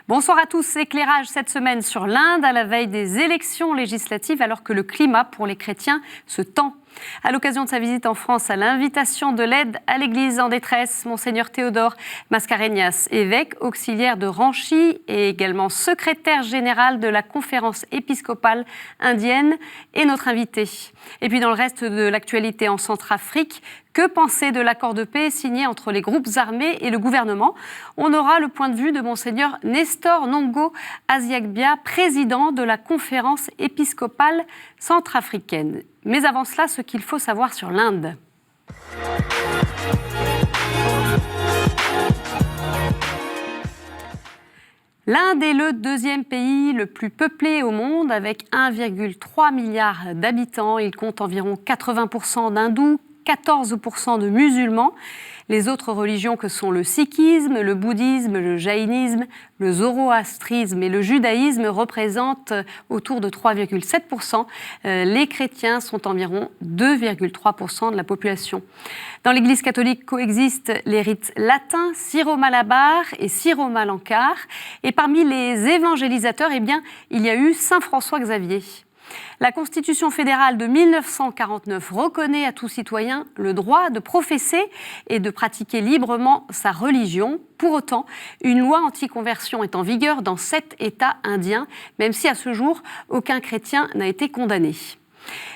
Bonsoir à tous. Éclairage cette semaine sur l'Inde à la veille des élections législatives alors que le climat pour les chrétiens se tend. À l'occasion de sa visite en France à l'invitation de l'aide à l'Église en détresse, Monseigneur Théodore Mascarenhas, évêque auxiliaire de Ranchi et également secrétaire général de la conférence épiscopale indienne, est notre invité. Et puis dans le reste de l'actualité en Centrafrique, que penser de l'accord de paix signé entre les groupes armés et le gouvernement? On aura le point de vue de Monseigneur Nestor Nongo Aziagbia, président de la conférence épiscopale centrafricaine. Mais avant cela, ce qu'il faut savoir sur l'Inde. L'Inde est le deuxième pays le plus peuplé au monde avec 1,3 milliard d'habitants. Il compte environ 80% d'hindous, 14% de musulmans. Les autres religions que sont le sikhisme, le bouddhisme, le jaïnisme, le zoroastrisme et le judaïsme représentent autour de 3,7%. Les chrétiens sont environ 2,3% de la population. Dans l'Église catholique coexistent les rites latins, syro-malabar et syro-malankar. Et parmi les évangélisateurs, il y a eu Saint François Xavier. La Constitution fédérale de 1949 reconnaît à tout citoyen le droit de professer et de pratiquer librement sa religion. Pour autant, une loi anti-conversion est en vigueur dans 7 États indiens, même si à ce jour, aucun chrétien n'a été condamné.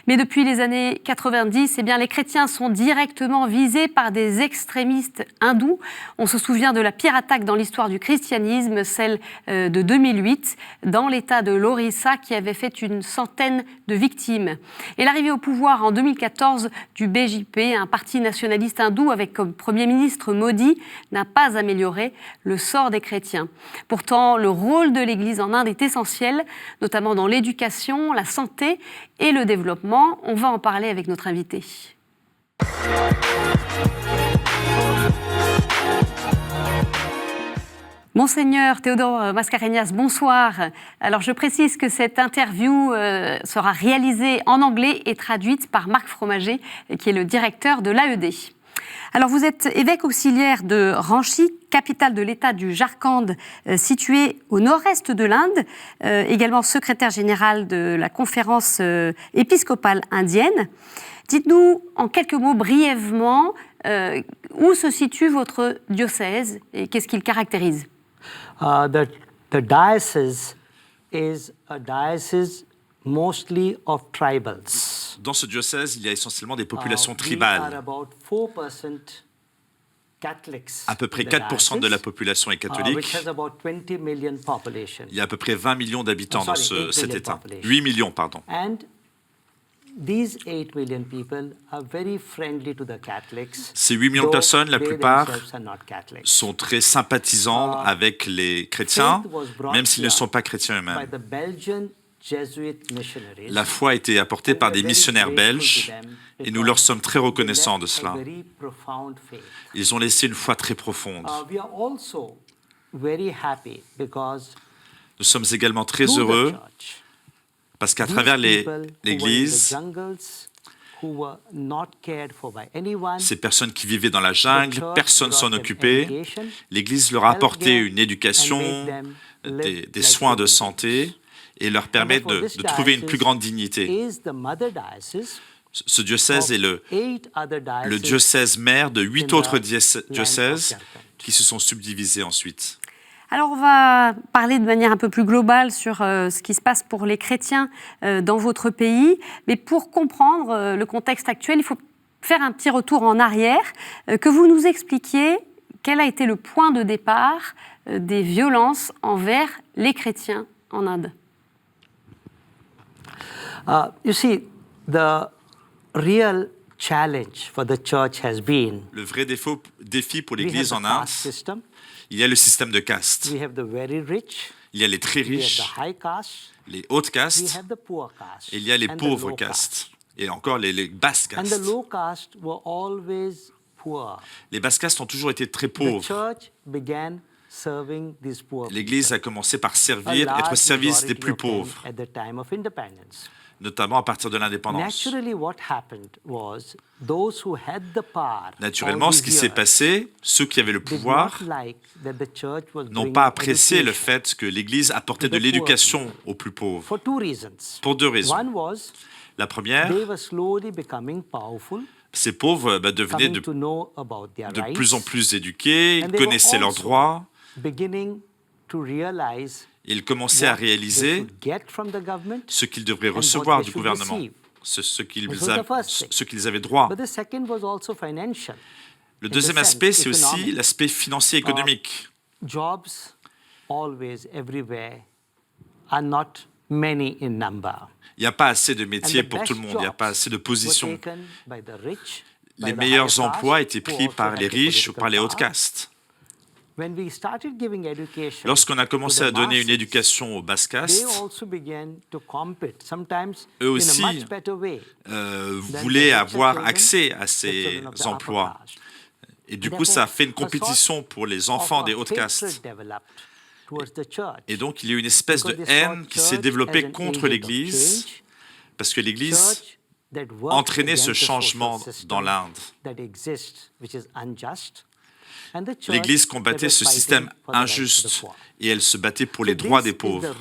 Mais depuis les années 90, les chrétiens sont directement visés par des extrémistes hindous. On se souvient de la pire attaque dans l'histoire du christianisme, celle de 2008, dans l'État de l'Orissa, qui avait fait une centaine de victimes. Et l'arrivée au pouvoir en 2014 du BJP, un parti nationaliste hindou avec comme Premier ministre Modi, n'a pas amélioré le sort des chrétiens. Pourtant, le rôle de l'Église en Inde est essentiel, notamment dans l'éducation, la santé et le développement. On va en parler avec notre invité. Monseigneur Théodore Mascarenhas, bonsoir. Alors je précise que cette interview sera réalisée en anglais et traduite par Marc Fromager, qui est le directeur de l'AED. Alors vous êtes évêque auxiliaire de Ranchi, capitale de l'État du Jharkhand, située au nord-est de l'Inde, également secrétaire général de la conférence épiscopale indienne. Dites-nous en quelques mots brièvement où se situe votre diocèse et qu'est-ce qu'il caractérise? The diocese is a diocese mostly of tribals. Dans ce diocèse, il y a essentiellement des populations tribales. À peu près 4% de la population est catholique. Il y a à peu près 20 millions d'habitants dans cet État. 8 millions, pardon. Ces 8 millions de personnes, la plupart, sont très sympathisants avec les chrétiens, même s'ils ne sont pas chrétiens eux-mêmes. La foi a été apportée par des missionnaires belges et nous leur sommes très reconnaissants de cela. Ils ont laissé une foi très profonde. Nous sommes également très heureux parce qu'à travers l'Église, ces personnes qui vivaient dans la jungle, personne s'en occupait. L'Église leur a apporté une éducation, des soins de santé et leur permet de trouver une plus grande dignité. Ce diocèse est le diocèse mère de 8 autres diocèses qui se sont subdivisés ensuite. Alors, on va parler de manière un peu plus globale sur ce qui se passe pour les chrétiens dans votre pays. Mais pour comprendre le contexte actuel, il faut faire un petit retour en arrière, que vous nous expliquiez quel a été le point de départ des violences envers les chrétiens en Inde. You see, the real challenge for the church has been le vrai défi pour l'Église en Inde, il y a le système de caste. Il y a les très riches, les hautes castes, et il y a les pauvres castes, et encore les basses castes. Les basses castes ont toujours été très pauvres. L'Église a commencé par être au service des plus pauvres. notamment à partir de l'indépendance. Naturellement, ce qui s'est passé, ceux qui avaient le pouvoir n'ont pas apprécié le fait que l'Église apportait de l'éducation aux plus pauvres, pour deux raisons. La première, ces pauvres devenaient de plus en plus éduqués, ils connaissaient leurs droits, ils commençaient à réaliser ce qu'ils devraient recevoir du gouvernement, ce qu'ils avaient droit. Le deuxième aspect, c'est aussi l'aspect financier et économique. Jobs, always, everywhere, are not many in number. Il n'y a pas assez de métiers pour tout le monde, il n'y a pas assez de positions. Les meilleurs emplois étaient pris par les riches ou par les hautes castes. Lorsqu'on a commencé à donner une éducation aux basses castes, eux aussi voulaient avoir accès à ces emplois. Et du coup, ça a fait une compétition pour les enfants des hautes castes. Et donc, il y a eu une espèce de haine qui s'est développée contre l'Église, parce que l'Église entraînait ce changement dans l'Inde. L'Église combattait ce système injuste et elle se battait pour les droits des pauvres.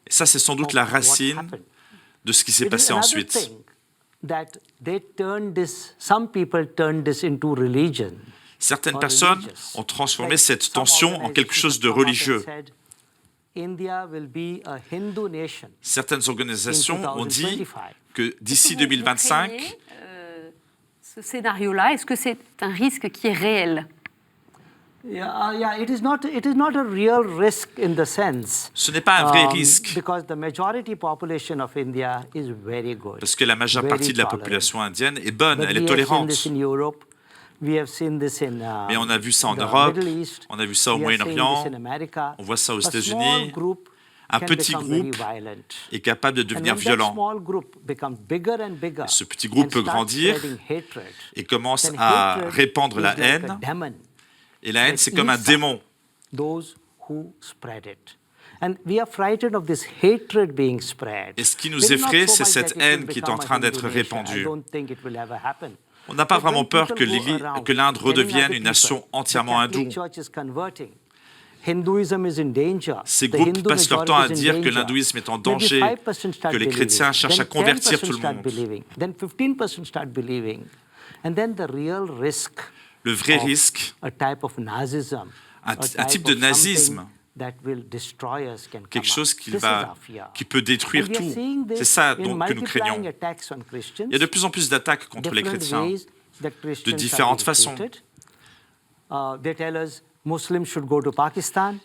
Et ça, c'est sans doute la racine de ce qui s'est passé ensuite. Certaines personnes ont transformé cette tension en quelque chose de religieux. Certaines organisations ont dit que d'ici 2025, ce scénario-là, est-ce que c'est un risque qui est réel? Ce n'est pas un vrai risque, parce que la majeure partie de la population indienne est bonne, elle est tolérante. Mais on a vu ça en Europe, on a vu ça au Moyen-Orient, on voit ça aux États-Unis. Un petit groupe est capable de devenir violent. Ce petit groupe peut grandir et commence à répandre la haine. Et la haine, c'est comme un démon. Et ce qui nous effraie, c'est cette haine qui est en train d'être répandue. On n'a pas vraiment peur que l'Inde redevienne une nation entièrement hindoue. Ces groupes passent leur temps à dire que l'hindouisme est en danger, que les chrétiens cherchent à convertir tout le monde. Le vrai risque, un type de nazisme, quelque chose qui peut détruire tout. C'est ça que nous craignons. Il y a de plus en plus d'attaques contre les chrétiens, de différentes façons.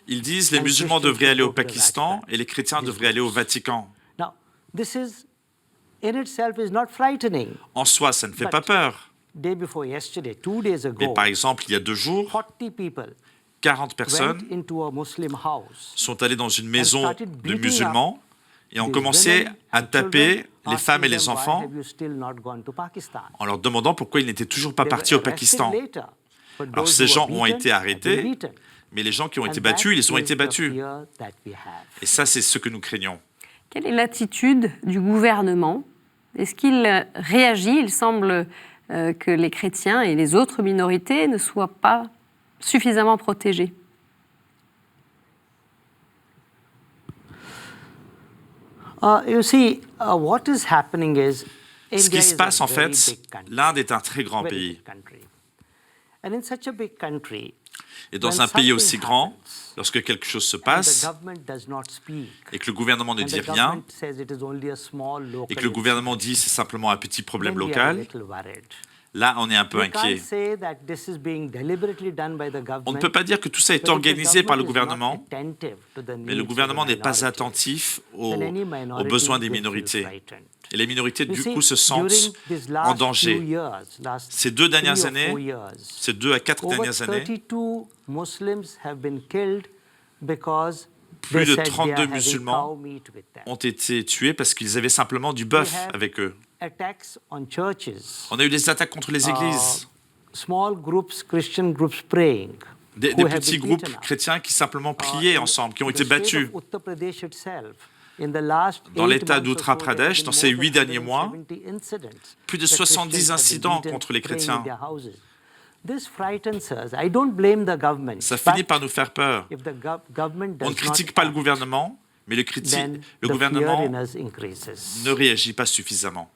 Ils disent que les musulmans devraient aller au Pakistan et les chrétiens devraient aller au Vatican. En soi, ça ne fait pas peur. Mais par exemple, il y a 2 jours, 40 personnes sont allées dans une maison de musulmans et ont commencé à taper les femmes et les enfants en leur demandant pourquoi ils n'étaient toujours pas partis au Pakistan. Alors ces gens ont été arrêtés, mais les gens qui ont été battus, ils ont été battus. Et ça, c'est ce que nous craignons. Quelle est l'attitude du gouvernement? Est-ce qu'il réagit? Il semble que les chrétiens et les autres minorités ne soient pas suffisamment protégés. Ce qui se passe en fait, l'Inde est un très grand pays. Et dans un pays aussi grand, lorsque quelque chose se passe et que le gouvernement ne dit rien et que le gouvernement dit c'est simplement un petit problème local, là on est un peu inquiet. On ne peut pas dire que tout ça est organisé par le gouvernement, mais le gouvernement n'est pas attentif aux besoins des minorités. Et les minorités, du coup, se sentent en danger. Ces 2 dernières années, ces 2 à 4 dernières années, plus de 32 musulmans ont été tués parce qu'ils avaient simplement du bœuf avec eux. On a eu des attaques contre les églises. Des petits groupes chrétiens qui simplement priaient ensemble, qui ont été battus. Dans l'État d'Uttar Pradesh, dans ces 8 derniers mois, plus de 70 incidents contre les chrétiens. Ça finit par nous faire peur. On ne critique pas le gouvernement, mais le gouvernement ne réagit pas suffisamment.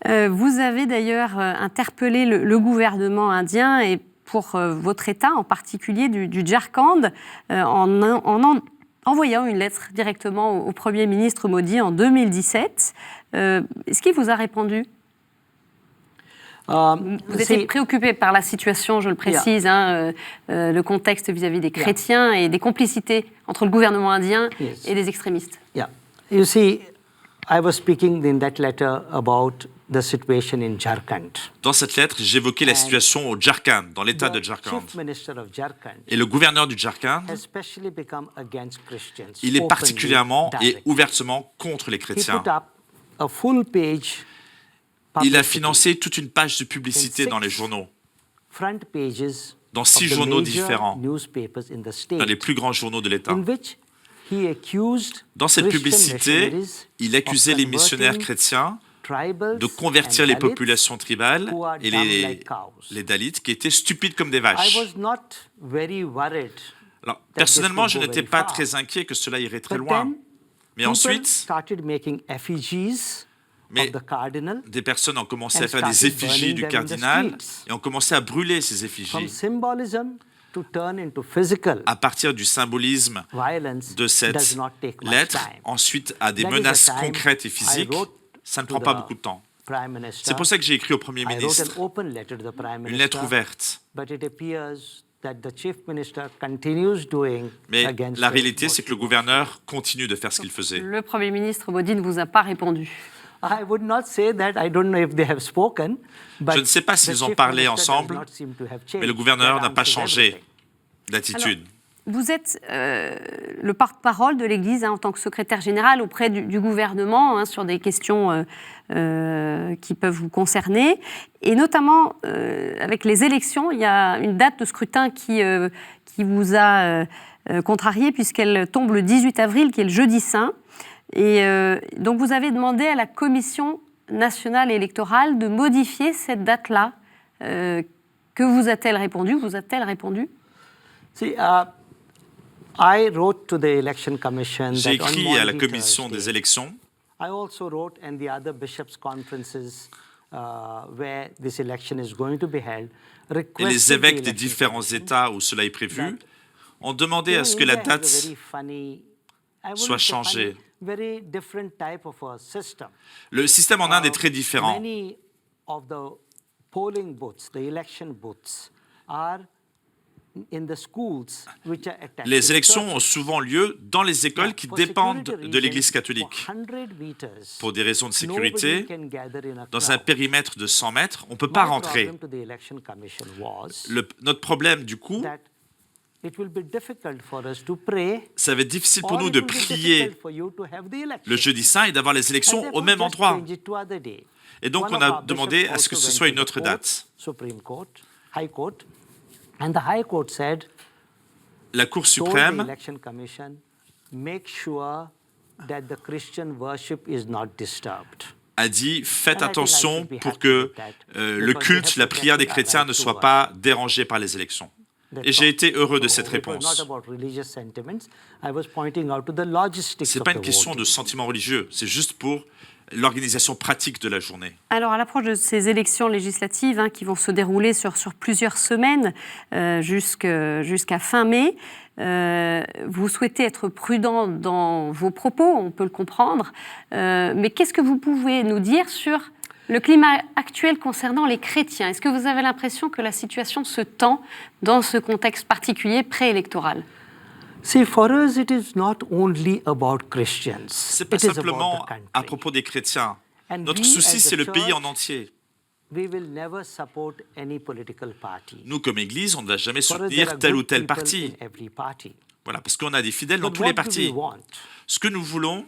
Vous avez d'ailleurs interpellé le gouvernement indien et pour votre État, en particulier du Jharkhand, en envoyant une lettre directement au Premier ministre Modi en 2017. Est-ce qu'il vous a répondu ? Vous étiez préoccupé par la situation, je le précise, le contexte vis-à-vis des chrétiens et des complicités entre le gouvernement indien et les extrémistes. You see, I was speaking in that letter about the situation in Jharkhand. Dans cette lettre, j'évoquais la situation au Jharkhand, dans l'État de Jharkhand. Et le gouverneur du Jharkhand, il est particulièrement et ouvertement contre les chrétiens. Il a financé toute une page de publicité dans les journaux, dans 6 journaux différents, dans les plus grands journaux de l'État. Dans cette publicité, il accusait les missionnaires chrétiens de convertir les populations tribales et les Dalits qui étaient stupides comme des vaches. Alors, personnellement, je n'étais pas très inquiet que cela irait très loin. Mais ensuite, des personnes ont commencé à faire des effigies du cardinal et ont commencé à brûler ces effigies. À partir du symbolisme de cette lettre, ensuite à des menaces concrètes et physiques, ça ne prend pas beaucoup de temps. C'est pour ça que j'ai écrit au Premier ministre une lettre ouverte. Mais la réalité, c'est que le gouverneur continue de faire ce qu'il faisait. Le Premier ministre Modi ne vous a pas répondu. Je ne sais pas s'ils ont parlé ensemble, mais le gouverneur n'a pas changé d'attitude. Vous êtes le porte-parole de l'Église en tant que secrétaire général auprès du gouvernement sur des questions qui peuvent vous concerner. Et notamment, avec les élections, il y a une date de scrutin qui vous a contrarié puisqu'elle tombe le 18 avril, qui est le jeudi saint. Et donc, vous avez demandé à la Commission nationale électorale de modifier cette date-là. Que vous a-t-elle répondu ? Vous a-t-elle répondu ? J'ai écrit à la Commission des élections. Et les évêques des différents États où cela est prévu ont demandé à ce que la date soit changée. Le système en Inde est très différent. Les élections ont souvent lieu dans les écoles qui dépendent de l'Église catholique. Pour des raisons de sécurité, dans un périmètre de 100 mètres, on ne peut pas rentrer. Notre problème, du coup, ça va être difficile pour nous de prier le jeudi saint et d'avoir les élections au même endroit. Et donc, on a demandé à ce que ce soit une autre date. La Cour suprême a dit « Faites attention pour que le culte, la prière des chrétiens ne soit pas dérangée par les élections. » Et j'ai été heureux de cette réponse. Ce n'est pas une question de sentiment religieux, c'est juste pour l'organisation pratique de la journée. Alors, à l'approche de ces élections législatives qui vont se dérouler sur plusieurs semaines jusqu'à fin mai, vous souhaitez être prudent dans vos propos, on peut le comprendre, mais qu'est-ce que vous pouvez nous dire sur le climat actuel concernant les chrétiens? Est-ce que vous avez l'impression que la situation se tend dans ce contexte particulier préélectoral? See, for us, it is not only about Christians. C'est pas simplement à propos des chrétiens. Notre souci, c'est le pays en entier. Nous, comme Église, on ne va jamais soutenir tel ou tel parti. Voilà, parce qu'on a des fidèles dans tous les partis. Ce que nous voulons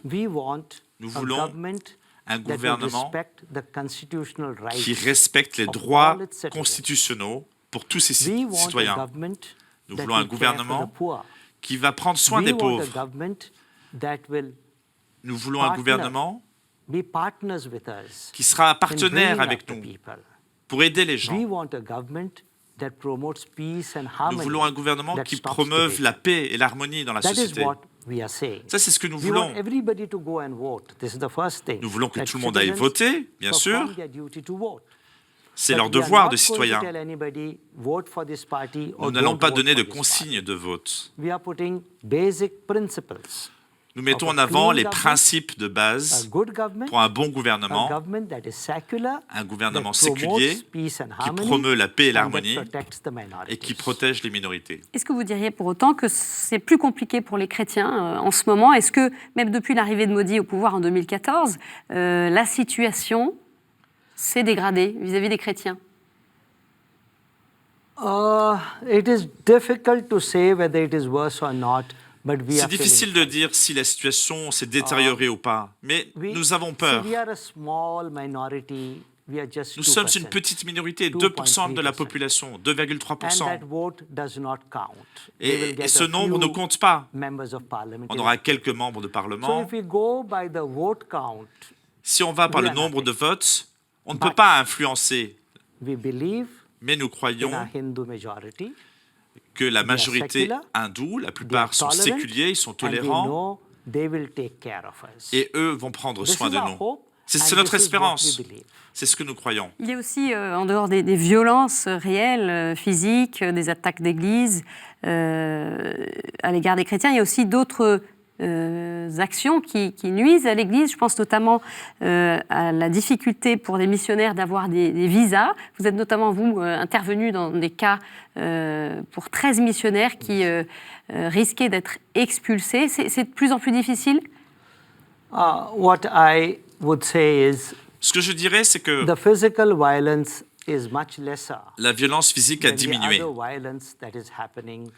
un gouvernement qui respecte les droits constitutionnels pour tous ses citoyens. Nous voulons un gouvernement qui va prendre soin des pauvres. Nous voulons un gouvernement be partners with us qui sera in partenaire bringing avec up the nous people. pour aider les gens. We want a government that promotes peace and Nous harmony. voulons un gouvernement that qui stops promeuve division. la paix et l'harmonie dans la That is société. what we are saying. Ça, c'est ce que nous We voulons. want everybody to go and vote. This is the first thing. Nous voulons que That tout le monde aille citizens voter, bien sûr. perform their duty to vote. C'est But leur we are devoir not de going to citoyen. tell anybody, vote for this party or Nous n'allons don't pas vote donner for de this consignes party. de vote. We are putting basic principles. Nous mettons Of en a avant clean les government, principes de A base good government, pour un bon a gouvernement, government that is secular, un gouvernement that promotes séculier peace and qui harmony, promeut la paix et and that l'harmonie protects the minorities. et qui protège les minorités. Est-ce que vous diriez pour autant que c'est plus compliqué pour les chrétiens en ce moment? Est-ce que, même depuis l'arrivée de Modi au pouvoir en 2014, la situation s'est dégradée vis-à-vis des chrétiens? It is difficult to say whether it is worse or not, but we C'est are difficile de dire si la situation s'est détériorée ou pas, mais nous avons peur. We are a small minority. We are just Nous sommes 2%. une petite minorité, 2% de la 2.3%. population, And 2,3%. that vote does not count. They will Et get ce a nombre few ne compte pas. members of parliament. On aura quelques membres de So parlement. if we go by the vote count, Si on va par we le are nombre de nothing. votes, on ne peut pas influencer, we believe mais nous in croyons a Hindu majority. que la are majorité secular, hindoue, la They are plupart sont tolerant, séculiers, ils sont and we tolérants, know they will take care of us. et eux vont prendre This soin is de our nous. hope, C'est and notre this is what espérance. we believe. C'est ce que nous croyons. Il y a aussi, en dehors des violences réelles, physiques, des attaques d'église à l'égard des chrétiens, il y a aussi d'autres actions qui nuisent à l'Église. Je pense notamment à la difficulté pour les missionnaires d'avoir des visas. Vous êtes notamment, vous, intervenu dans des cas pour 13 missionnaires qui risquaient d'être expulsés. C'est de plus en plus difficile? What I would say is Ce que je dirais, c'est que the physical violence is much lesser la violence physique a than the diminué. other violence that is happening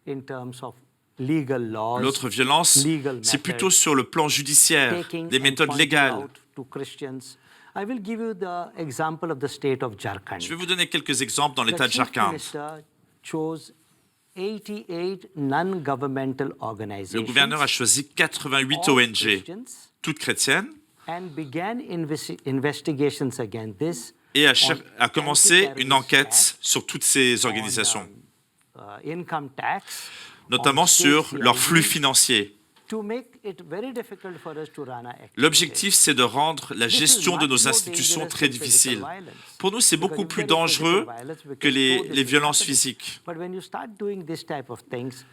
in terms of legal laws, L'autre violence, legal c'est plutôt methods, sur le plan judiciaire, taking des and méthodes pointing légales. out to Christians. I will give you the example of the state of Jharkhand. Je vais vous donner quelques exemples dans l'État The de chief Jharkhand. minister chose 88 non-governmental organizations. Le gouverneur a choisi 88 all ONG, Christians, toutes chrétiennes, and began investigations against this et a commencé anti-terrorist une enquête act sur toutes ces organisations, income tax, notamment on sur state leurs CID, flux financiers. to make it very difficult for us to run our activities. L'objectif, c'est de rendre la This is gestion de much nos more institutions dangerous très than physical difficile. violence. Pour nous, c'est Because beaucoup if plus there is physical dangereux violence, we que can show this les is violences happening. physiques. But when you start doing this type of things,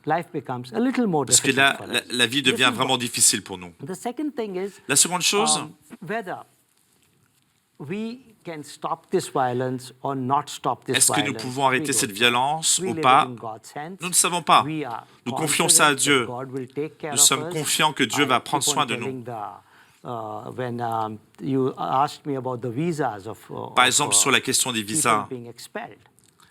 life becomes a little more Parce que difficult là, for us. la vie This devient is vraiment one. difficile pour nous. The second thing is La seconde chose, whether we can stop this violence or not stop this est-ce que nous violence. pouvons arrêter We cette don't violence know. We ou live pas? in God's hands. Nous ne savons pas. We are Nous confions ça à confident Dieu. that God will take care Nous of sommes us. confiants que Dieu I va prendre keep on soin de telling nous. when you asked me about the visas of Par exemple, sur la question des people visas being expelled.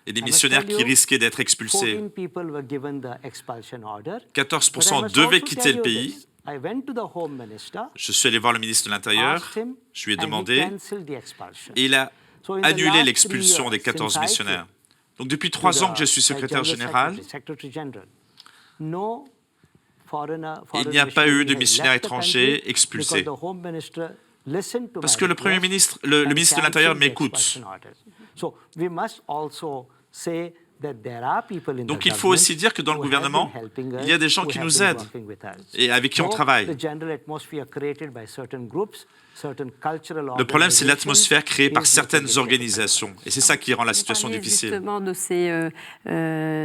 et des I must missionnaires tell qui you, risquaient d'être expulsés. 14 people were given the expulsion order. 14% But I must devaient also quitter tell le you pays. this. I went to the Home Minister, Je suis allé voir le ministre de l'Intérieur, asked him, je lui ai and he demandé, cancelled the expulsion. et il a So in the annulé last l'expulsion 3 des years, 14 since I missionnaires. came Donc depuis to 3 ans que je the suis secrétaire General général, Secretary General, no il n'y a pas eu de missionnaires étrangers expulsés. Parce que le Premier ministre, le ministre de l'Intérieur m'écoute. Donc il faut aussi dire que dans le gouvernement, il y a des gens qui nous aident et avec qui on travaille. Le problème, c'est l'atmosphère créée par certaines organisations. Et c'est ça qui rend la situation Vous parliez difficile. justement de ces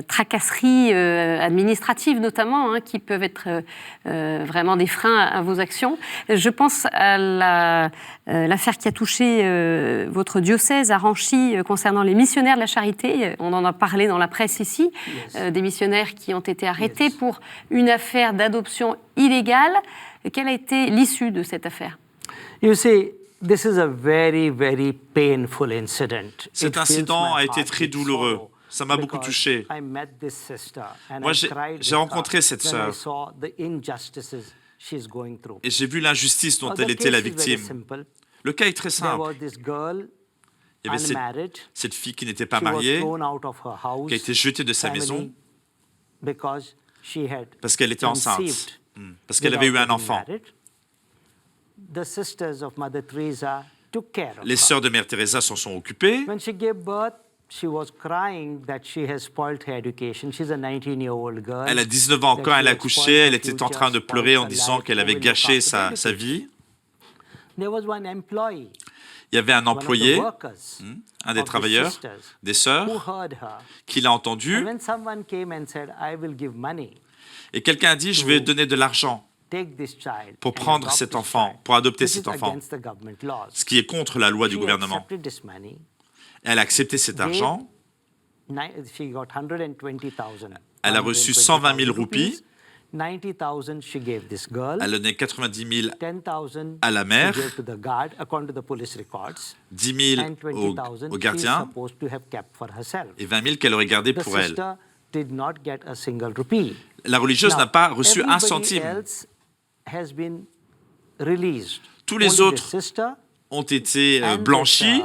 tracasseries administratives notamment, hein, qui peuvent être vraiment des freins à vos actions. Je pense à l'affaire qui a touché votre diocèse à Ranchy concernant les missionnaires de la charité. On en a parlé dans la presse ici, des missionnaires qui ont été arrêtés pour une affaire d'adoption illégale. Quelle a été l'issue de cette affaire? You see, this is a very, very painful incident. Cet incident a été très douloureux. Ça m'a beaucoup touché. Moi, j'ai rencontré cette sœur et j'ai vu l'injustice dont elle était la victime. Le cas est très simple. Il y avait cette fille qui n'était pas mariée, qui a été jetée de sa maison parce qu'elle était enceinte, parce qu'elle avait eu un enfant. the sisters of Mother Teresa took care of Les her. sœurs de Mère Teresa s'en sont occupées. When she gave birth, she was crying that she has spoiled her education. She's a 19-year-old girl. Elle a 19 ans. that Quand she elle a had accouché, spoiled her elle était en future, train de pleurer spoiled en her disant life, qu'elle who avait will look gâché after sa the vie. There was one employee, Il y avait un one of the employé, workers, un des of the travailleurs, sisters, des who sœurs, heard her. qui l'a And entendu. when someone came and said, I will give money, Et quelqu'un a dit, je vais donner de l'argent take this child pour and prendre adopt cet this enfant, child. pour adopter This cet is enfant, against the government laws. ce qui est contre la loi du She gouvernement. accepted this money. Elle a accepté cet argent. She got 120,000. Elle a reçu 120 000 roupies. 90,000 she gave this girl. Elle donnait 90 000 10,000 à la mère, she gave to the guard, according to the police records. 10 000 And 20,000 au she's gardien supposed to have kept for herself. et 20 000 qu'elle aurait gardé The pour elle. sister did not get a single rupee. La religieuse Now, n'a pas reçu un everybody centime. else has been released. Tous les Only the autres sister ont été and blanchis. this,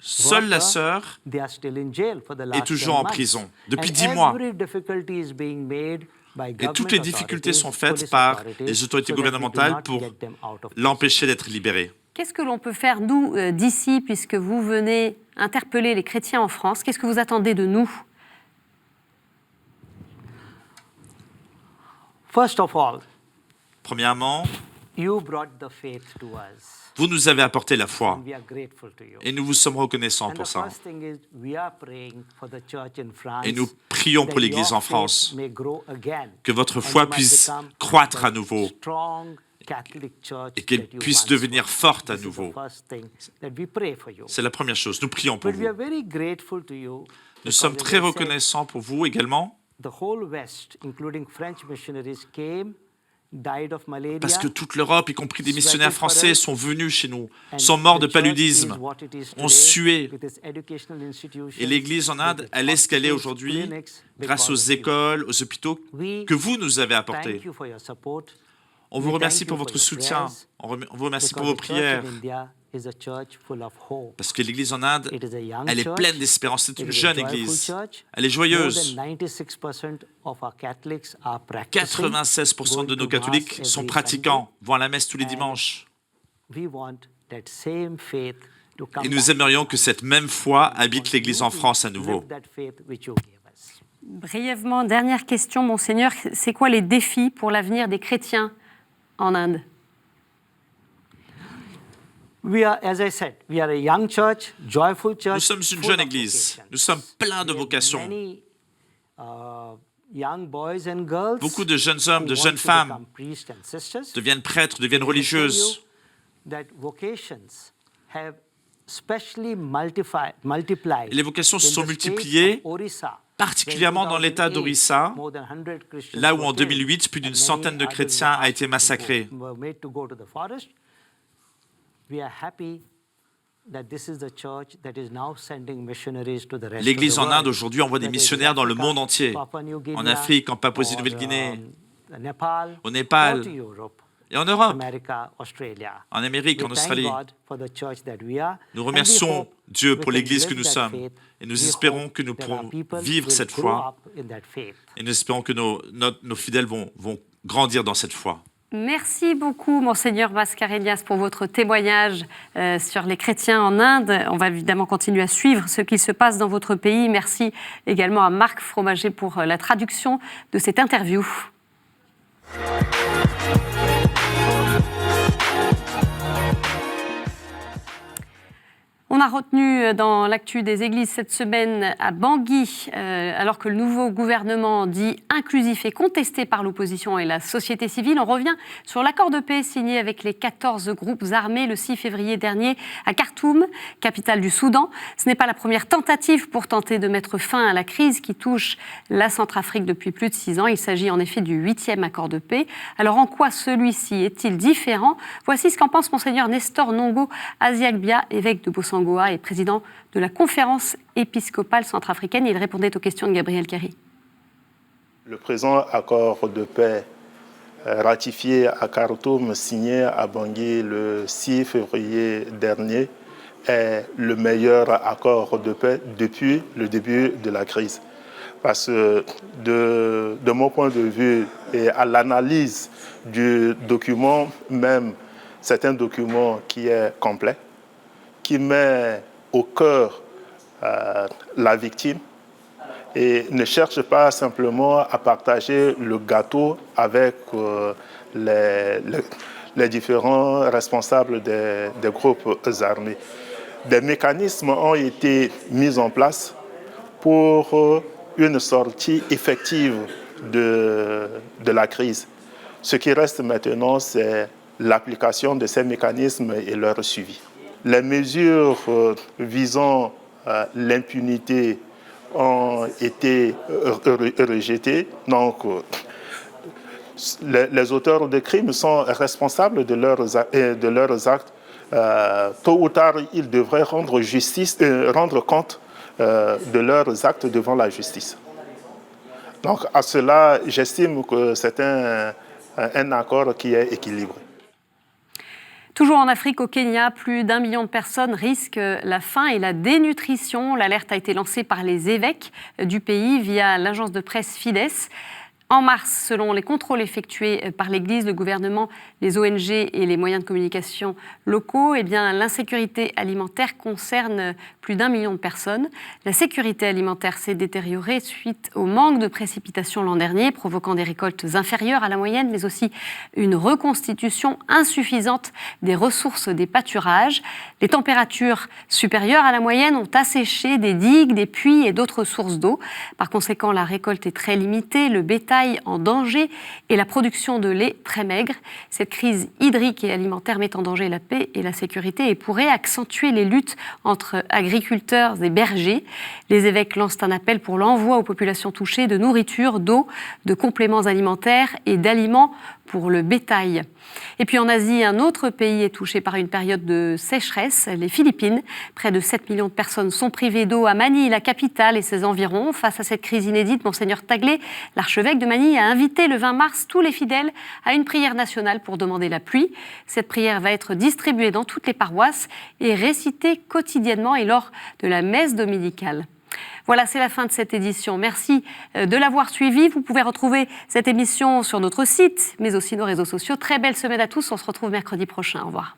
Seule la worker, seur they are still in jail for the est last toujours 10 en months. prison depuis And 10 mois. every difficulty is being made by Et government toutes les difficultés sont authorities, faites police par authorities, les autorités so that we do gouvernementales not pour get them out of prison. l'empêcher d'être libéré. Qu'est-ce que l'on peut faire, nous, d'ici, puisque vous venez interpeller les chrétiens en France? Qu'est-ce que vous attendez de nous? First of all, Premièrement, you brought the faith to us, vous nous avez apporté la foi and we are grateful to you. et nous vous sommes reconnaissants And the pour ça. first thing is, we are praying for the church in France, Et nous prions pour that l'Église your en France, faith may grow again, que votre and foi you might puisse become croître the à nouveau strong Catholic church et qu'elle that you puisse once devenir were. forte à This is the nouveau. first thing that we pray for you. C'est la première chose. Nous prions pour But we vous. are very grateful to you. Nous because, sommes as très I said, reconnaissants pour vous également, the whole West, including French missionaries, came, died of malaria. parce que toute l'Europe, y compris des missionnaires français, sont venus chez nous, sont morts de paludisme, ont sué. Et l'Église en Inde, elle est ce qu'elle est aujourd'hui grâce aux écoles, aux hôpitaux que vous nous avez apportés. On vous remercie pour votre soutien, on vous remercie pour vos prières, parce que l'Église en Inde, elle est pleine d'espérance. C'est une jeune Église. Elle est joyeuse. 96% de nos catholiques sont pratiquants, vont à la messe tous les dimanches. Et nous aimerions que cette même foi habite l'Église en France à nouveau. Brièvement, dernière question, Monseigneur. C'est quoi les défis pour l'avenir des chrétiens en Inde? We are, as I said, we are a young church, joyful church. Nous sommes une full jeune of Église. vocations. Nous sommes pleins de We have vocations. many, young boys and girls Beaucoup de jeunes hommes, who de want jeunes to femmes become priests and sisters. deviennent prêtres, deviennent I can tell religieuses. you that vocations have specially multiplied. Et les vocations se in sont the state multipliées, of Orissa, particulièrement dans l'État d'Orissa, more than 100 Christians là où were en killed, 2008, plus d'une and centaine many de others chrétiens were a été asked to massacrés. go- were made to go to the forest. We are happy that this is the church that is now sending missionaries to the rest L'Église of the en world. Inde aujourd'hui envoie des Whether it's missionnaires dans le Africa, monde entier, Papua New Guinea, en Afrique, en Papouasie-Nouvelle-Guinée, or, Nepal, au Népal, or to Europe, et en Europe, America, Australia. en Amérique, We en thank Australie. God for the church that we are, Nous and we remercions hope Dieu we pour can l'Église que live nous that sommes faith. et nous We espérons hope que nous that our pourrons people vivre will cette grow foi up in that faith. et nous espérons que nos fidèles vont grandir dans cette foi. Merci beaucoup, Monseigneur Mascarenhas, pour votre témoignage sur les chrétiens en Inde. On va évidemment continuer à suivre ce qui se passe dans votre pays. Merci également à Marc Fromager pour la traduction de cette interview. On a retenu dans l'actu des églises cette semaine à Bangui, alors que le nouveau gouvernement dit inclusif et contesté par l'opposition et la société civile, on revient sur l'accord de paix signé avec les 14 groupes armés le 6 février dernier à Khartoum, capitale du Soudan. Ce n'est pas la première tentative pour tenter de mettre fin à la crise qui touche la Centrafrique depuis plus de 6 ans. Il s'agit en effet du 8e accord de paix. Alors en quoi celui-ci est-il différent? Voici ce qu'en pense Monseigneur Nestor Nongo Aziagbia, évêque de Bossangoa et président de la conférence épiscopale centrafricaine. Il répondait aux questions de Gabriel Kerry. Le présent accord de paix ratifié à Khartoum, signé à Bangui le 6 février dernier, est le meilleur accord de paix depuis le début de la crise. Parce que de mon point de vue et à l'analyse du document même, c'est un document qui est complet, qui met au cœur la victime et ne cherche pas simplement à partager le gâteau avec les différents responsables des groupes armés. Des mécanismes ont été mis en place pour une sortie effective de la crise. Ce qui reste maintenant, c'est l'application de ces mécanismes et leur suivi. Les mesures visant l'impunité ont été rejetées. Donc, les auteurs de crimes sont responsables de leurs actes. Tôt ou tard, ils devraient rendre compte de leurs actes devant la justice. Donc, à cela, j'estime que c'est un accord qui est équilibré. Toujours en Afrique, au Kenya, plus d'1 million de personnes risquent la faim et la dénutrition. L'alerte a été lancée par les évêques du pays via l'agence de presse Fides. En mars, selon les contrôles effectués par l'Église, le gouvernement, les ONG et les moyens de communication locaux, l'insécurité alimentaire concerne plus d'1 million de personnes. La sécurité alimentaire s'est détériorée suite au manque de précipitations l'an dernier, provoquant des récoltes inférieures à la moyenne, mais aussi une reconstitution insuffisante des ressources des pâturages. Les températures supérieures à la moyenne ont asséché des digues, des puits et d'autres sources d'eau. Par conséquent, la récolte est très limitée, le bétail en danger et la production de lait très maigre. Cette crise hydrique et alimentaire met en danger la paix et la sécurité et pourrait accentuer les luttes entre agriculteurs et bergers. Les évêques lancent un appel pour l'envoi aux populations touchées de nourriture, d'eau, de compléments alimentaires et d'aliments pour le bétail. Et puis en Asie, un autre pays est touché par une période de sécheresse, les Philippines. Près de 7 millions de personnes sont privées d'eau à Manille, la capitale et ses environs. Face à cette crise inédite, Monseigneur Taglé, l'archevêque de Manille, a invité le 20 mars tous les fidèles à une prière nationale pour demander la pluie. Cette prière va être distribuée dans toutes les paroisses et récitée quotidiennement et lors de la messe dominicale. Voilà, c'est la fin de cette édition. Merci de l'avoir suivi. Vous pouvez retrouver cette émission sur notre site, mais aussi nos réseaux sociaux. Très belle semaine à tous. On se retrouve mercredi prochain. Au revoir.